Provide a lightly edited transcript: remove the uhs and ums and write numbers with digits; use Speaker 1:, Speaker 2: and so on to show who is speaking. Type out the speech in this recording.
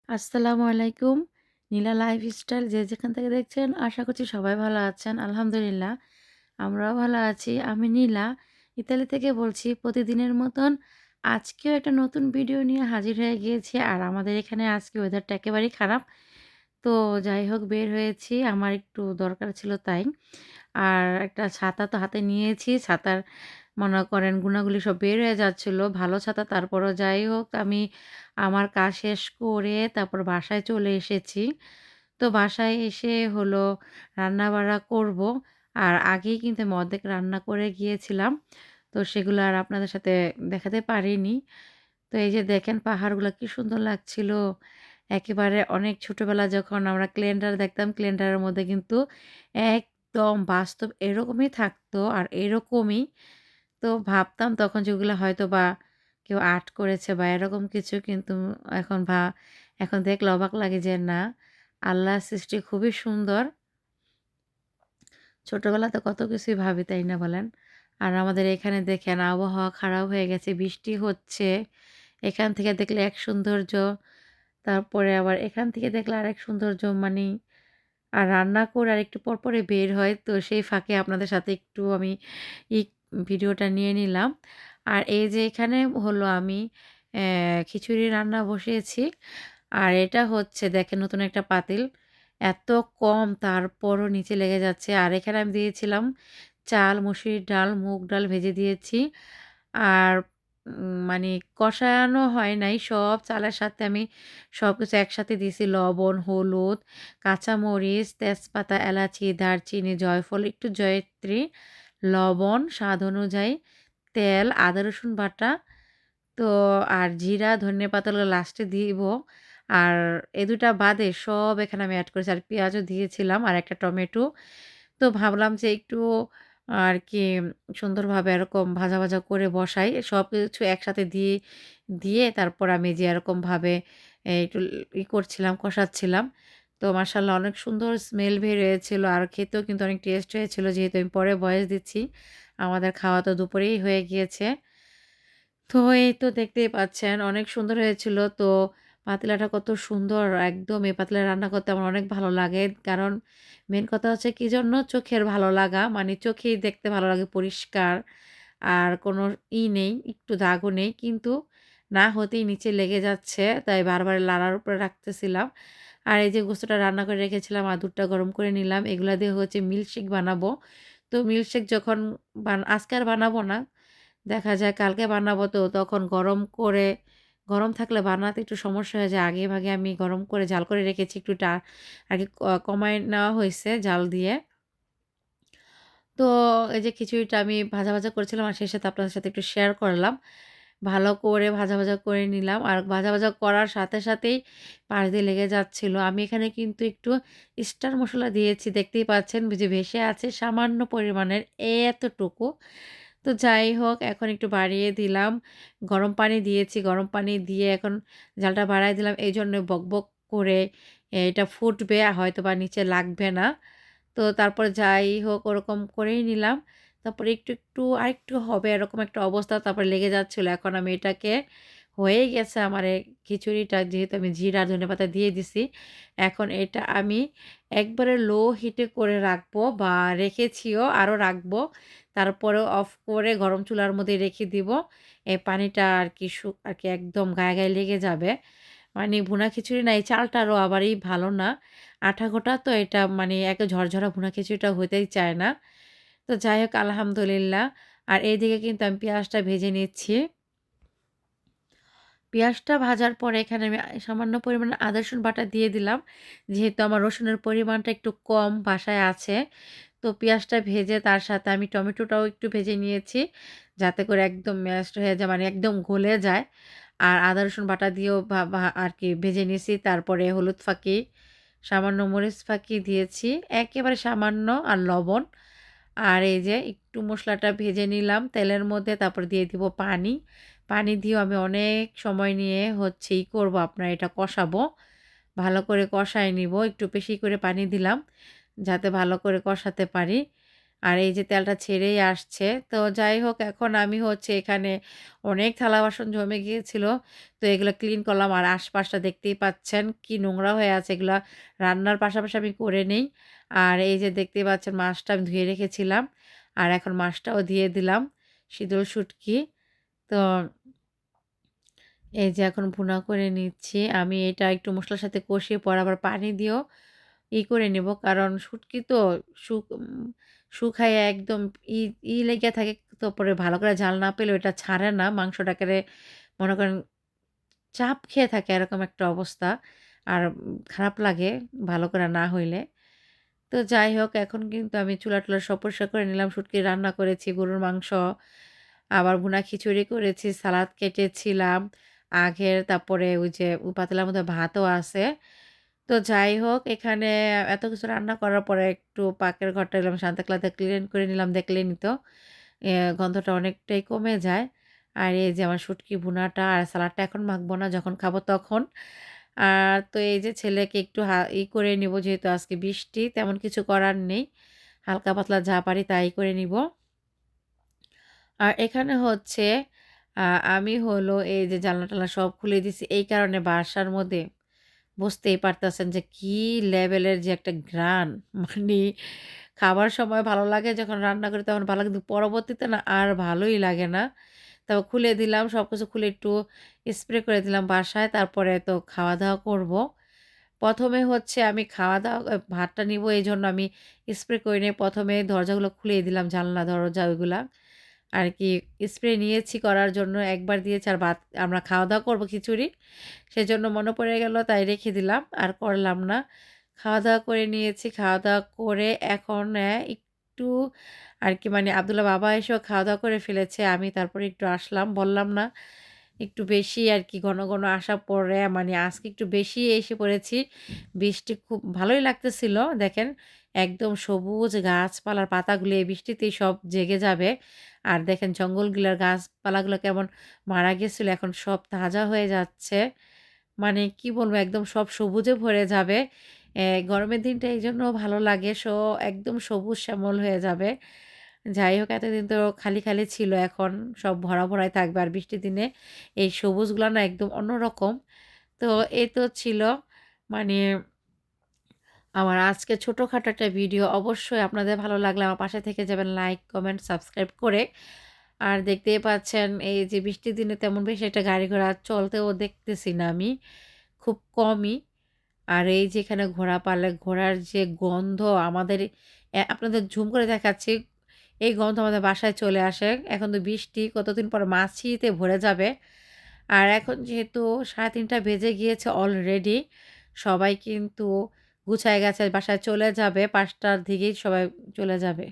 Speaker 1: আসসালামু আলাইকুম। নীলা লাইফস্টাইল যে যেখান থেকে দেখছেন আশা করছি সবাই ভালো আছেন। আলহামদুলিল্লাহ আমরাও ভালো আছি। আমি নীলা ইতালি থেকে বলছি। প্রতিদিনের মতন আজকেও একটা নতুন ভিডিও নিয়ে হাজির হয়ে গিয়েছি। আর আমাদের এখানে আজকে ওয়েদারটা একেবারেই খারাপ। তো যাই হোক বের হয়েছি। আমার একটু দরকার ছিল তাই। আর একটা ছাতা তো হাতে নিয়েছি। ছাতার মনে করেন গুণাগুলি সব বের হয়ে যাচ্ছিল। ভালো ছাতা তারপরও যাই হোক আমি আমার কাজ শেষ করে তারপর বাসায় চলে এসেছি। তো বাসায় এসে হলো রান্না-বাড়া করব। আর আগেই কিন্তু আমি অর্ধেক রান্না করে গিয়েছিলাম। তো সেগুলো আর আপনাদের সাথে দেখাতে পারিনি। তো এই যে দেখেন পাহাড়গুলা কি সুন্দর লাগছিল। একেবারে অনেক ছোটবেলায় যখন আমরা ক্যালেন্ডার দেখতাম, ক্যালেন্ডারের মধ্যে কিন্তু একদম বাস্তব এরকমই থাকতো আর এরকমই। তো ভাবতাম তখন যেগুলো হয়তোবা কেউ আর্ট করেছে বা এরকম কিছু কিন্তু এখন এখন দেখলে অবাক লাগে যে না, আল্লাহর সৃষ্টি খুবই সুন্দর। ছোটবেলাতে কত কিছুই ভাবি, তাই না বলেন? আর আমাদের এখানে দেখেন আবহাওয়া খারাপ হয়ে গেছে, বৃষ্টি হচ্ছে। এখান থেকে দেখলে এক সৌন্দর্য, তারপরে আবার এখান থেকে দেখলে আরেক সৌন্দর্য মানি আর রান্না করে আর একটু পরপরে বের হয়। তো সেই ফাঁকে আপনাদের সাথে একটু আমি ই ভিডিওটা নিয়ে নিলাম। আর এই যে এখানে হলো আমি খিচুড়ি রান্না বসিয়েছি। আর এটা হচ্ছে দেখেন নতুন একটা পাতিল। এত কম তারপরও নিচে লেগে যাচ্ছে। আর এখানে আমি দিয়েছিলাম চাল, মসুরির ডাল, মুগ ডাল ভেজে দিয়েছি। আর মানে কষানো হয় নাই। সব চালের সাথে আমি সবকিছু একসাথে দিয়েছি। লবণ, হলুদ, কাঁচামরিচ, তেজপাতা, এলাচি, দারচিনি, জয়ফল, একটু জয়িত্রী, লবণ স্বাদ অনুযায়ী, তেল, আদা রসুন বাটা, তো আর জিরা, ধনিয়া পাতাগুলো লাস্টে দিব। আর এ ২ টা বাদে সব এখানে আমি এড করেছি। আর পেঁয়াজও দিয়েছিলাম আর একটা টমেটো। তো ভাবলাম যে একটু আরকি সুন্দরভাবে এরকম ভাজা, ভাজা করে বসাই। সবকিছু একসাথে দিয়ে তারপর আমি যে এরকমভাবে একটু করছিলাম, কষাচ্ছিলাম। তো মাশাআল্লাহ অনেক সুন্দর স্মেল বের হয়েছিল। আর খেতেও কিন্তু অনেক টেস্ট হয়েছিল। যেহেতু আমি পরে ভয়েস দিচ্ছি। আমাদের খাওয়া তো দুপুরেই হয়ে গিয়েছে। তো এই তো দেখতেই পাচ্ছেন অনেক সুন্দর হয়েছিল। তো পাতিলাটা কত সুন্দর একদম, এই পাতিলায় রান্না করতে আমার অনেক ভালো লাগে। কারণ মেইন কথা হচ্ছে কি জন্য? চোখের ভালো লাগা। মানে চোখেই দেখতে ভালো লাগে পরিষ্কার। আর কোনো নেই, একটু দাগও নেই। কিন্তু না হতেই নিচে লেগে যাচ্ছে। তাই বারবার লাড়ার উপরে রাখতেছিলাম। আর এই যে গোস্তটা রান্না করে রেখেছিলাম আর দুধটা গরম করে নিলাম। এগুলা দিয়ে হচ্ছে মিল্কশেক বানাবো। তো মিল্কশেক যখন আজকে আর বানাবো না। দেখা যায় কালকে বানাবো, তো তখন গরম থাকলে বানাতে একটু সমস্যা হয়ে যায়। আগেভাগে আমি গরম করে জাল করে রেখেছি। একটু আগে কমায় নেওয়া হইছে জাল দিয়ে। তো এই যে খিচুড়িটা আমি ভাজা, ভাজা করেছিলাম আর সেই সাথে আপনাদের সাথে একটু শেয়ার করলাম। ভালো করে ভাজা, ভাজা করে নিলাম। আর ভাজা, ভাজা করার সাথে সাথেই পাশ দিয়ে লেগে যাচ্ছিল। আমি এখানে কিন্তু একটু স্টার মসলা দিয়েছি। দেখতেই পাচ্ছেন যে ভেসে আছে সামান্য পরিমাণের এতটুকু। তো যাই হোক এখন একটু বাড়িয়ে দিলাম। গরম পানি দিয়েছি। গরম পানি দিয়ে এখন জালটা বাড়ায় দিলাম। এইজন্য বকবক করে এটা ফুটবে, হয়তোবা নিচে লাগবে না। তো তারপর যাই হোক ওরকম করেই নিলাম। তারপরে একটু আরেকটু হবে এরকম একটা অবস্থা, তারপরে লেগে যাচ্ছিল। এখন আমি এটাকে হয়েই গেছে আমার এই খিচুড়িটা, যেহেতু আমি জিরা আর ধনেপাতা দিয়ে দিছি। এখন এটা আমি একবারে লো হিটে করে রাখবো বা রেখেছিও, আরও রাখবো। তারপরেও অফ করে গরম চুলার মধ্যে রেখে দিব। এই পানিটা আরকি একদম গায়ে, গায়ে লেগে যাবে। মানে ভুনা খিচুড়ি না, এই চালটারও আবার ভালো না। আঠা-গোটা তো এটা মানে একে ঝরঝরা ভুনা খিচুড়িটা হইতেই চায় না। তো যাই হোক আলহামদুলিল্লাহ। আর এইদিকে কিন্তু আমি পেঁয়াজটা ভেজে নিচ্ছি। পেঁয়াজটা ভাজার পরে এখানে আমি সামান্য পরিমাণে আদা রসুন বাটা দিয়ে দিলাম। যেহেতু আমার রসুনের পরিমাণটা একটু কম বাসায় আছে। তো পেঁয়াজটা ভেজে তার সাথে আমি টমেটোটাও একটু ভেজে নিয়েছি। যাতে করে একদম ম্যাশড হয়ে যায়, মানে একদম গলে যায়। আর আদা রসুন বাটা দিয়েও আরকি ভেজে নিয়েছি। তারপরে হলুদ ফাঁকি, সামান্য মরিচ ফাঁকি দিয়েছি। একেবারে সামান্য আর লবণ। আর এই যে একটু মসলাটা ভেজে নিলাম তেলের মধ্যে, তারপর দিয়ে দিব পানি। পানি দিয়েও আমি অনেক সময় নিয়ে হচ্ছে করব, আপনার এটা কষাবো। ভালো করে কষায় নিব। একটু বেশি করে পানি দিলাম, যাতে ভালো করে কষাতে পারি। আর এই যে তেলটা ছেড়েই আসছে। তো যাই হোক এখন আমি হচ্ছে এখানে অনেক থালা-বাসন জমে গিয়েছিল। তো এগুলো ক্লিন করলাম আর আশপাশটা দেখতেই পাচ্ছেন কি নোংরা হয়ে আছে এগুলা রান্নার পাশাপাশি আমি করে নেই। আর এই যে দেখতেই পাচ্ছেন মাছটা আমি ধুয়ে রেখেছিলাম। আর এখন মাছটাও দিয়ে দিলাম, শীতল শুঁটকি। তো এই যে এখন ভুনা করে নিচ্ছি। আমি এটা একটু মসলার সাথে কষিয়ে পরে আবার পানি দিয়েও করে নিব। কারণ শুটকি তো শুকাইয়া একদম ই লেগে থাকে তো পরে ভালো করে জাল না পেলে ওটা ছাড়ে না। মাংসটাকে মনে করেন চাপ খেয়ে থাকে এরকম একটা অবস্থা। আর খারাপ লাগে ভালো করে না হইলে। তো যাই হোক এখন কিন্তু আমি চুলা-টুলা সব পরিষ্কার করে নিলাম। শুটকি রান্না করেছি, গরুর মাংস, আবার ভুনা খিচুড়ি করেছি, সালাদ কেটেছিলাম আগের, তারপরে ওই যে পাতিলার মধ্যে ভাতও আছে। তো যাই হোক এখানে এত কিছু রান্না করার পরে একটু পাকের ঘরটা এলাম শান্তা ক্লিন করে নিলাম দেখলেনই তো। গন্ধটা অনেকটাই কমে যায়। আর এই যে আমার শুটকি ভুনাটা আর সালাডটা এখন মাখবো না, যখন খাবো তখন। আর তো এই যে ছেলেকে একটু করে নিব যেহেতু আজকে বৃষ্টি, তেমন কিছু করার নেই। হালকা পাতলা যা পারি তাই করে নিব। আর এখানে হচ্ছে আ আমি হলো এই যে জানলা-টালনা সব খুলে দিছি এই কারণে বাসার মধ্যে বুঝতেই পারতেছেন যে কি লেভেলের যে একটা ঘ্রাণ মানে খাবার সময় ভালো লাগে যখন রান্না করি তখন ভালো লাগে কিন্তু পরবর্তীতে না আর ভালোই লাগে না। তারপর খুলে দিলাম সবকিছু খুলে একটু স্প্রে করে দিলাম বাসায় তারপরে তো খাওয়া-দাওয়া করব। ১ম এ হচ্ছে আমি খাওয়া-দাওয়া ভাতটা নিবো এজন্য আমি স্প্রে করে নিয়ে ১ম এ দরজাগুলো খুলেই দিলাম জানলা দরজা ওইগুলা। আর কি স্প্রে নিয়েছি করার জন্য একবার দিয়েছি আর ভাত আমরা খাওয়া-দাওয়া করব খিচুড়ি। সেজন্য মনে পড়ে গেল তাই রেখে দিলাম। আর করলাম না। খাওয়া-দাওয়া করে নিয়েছি। খাওয়া-দাওয়া করে এখন একটু আর কি মানে আব্দুল্লাহ বাবা এসেও খাওয়া-দাওয়া করে ফেলেছে। আমি তারপরে একটু আসলাম। বললাম না? একটু বেশি আর কি ঘন, ঘন আসার পরে মানে আজকে একটু বেশি এসে পড়েছি। বৃষ্টি খুব ভালোই লাগতেছিল। দেখেন একদম সবুজ গাছপালার পাতাগুলো এই বৃষ্টিতেই সব জেগে যাবে। আর দেখেন জঙ্গলগুলার গাছপালাগুলো কেমন মারা গেছিল এখন সব তাজা হয়ে যাচ্ছে। মানে কি বলবো একদম সব সবুজে ভরে যাবে। গরমের দিনটা এইজন্য ভালো লাগে। একদম সবুজ শ্যামল হয়ে যাবে। যাই হোক এতদিন তো খালি, খালি ছিল এখন সব ভরা, ভরাই থাকবে। আর বৃষ্টির দিনে এই সবুজগুলা না একদম অন্যরকম। তো এই তো ছিল মানে আমার আজকে ছোটখাটো একটা ভিডিও। অবশ্যই আপনাদের ভালো লাগলে আমার পাশে থেকে যাবেন লাইক, কমেন্ট, সাবস্ক্রাইব করে। আর দেখতেই পাচ্ছেন এই যে বৃষ্টির দিনে তেমন বেশি একটা গাড়ি ঘোড়া চলতেও দেখতেছি না আমি। খুব কমই। আর এই যে এখানে ঘোড়া পালে ঘোড়ার যে গন্ধ আমাদের আপনাদের ঝুম করে দেখাচ্ছি। এই গন্ধ আমাদের বাসায় চলে আসে। এখন তো বৃষ্টি কতদিন পরে মাছিতে ভরে যাবে। আর এখন যেহেতু ৩:৩০ বেজে গিয়েছে অলরেডি। সবাই কিন্তু গুছায় গাছায় বাসায় চলে যাবে। ৫টার দিকেই সবাই চলে যাবে।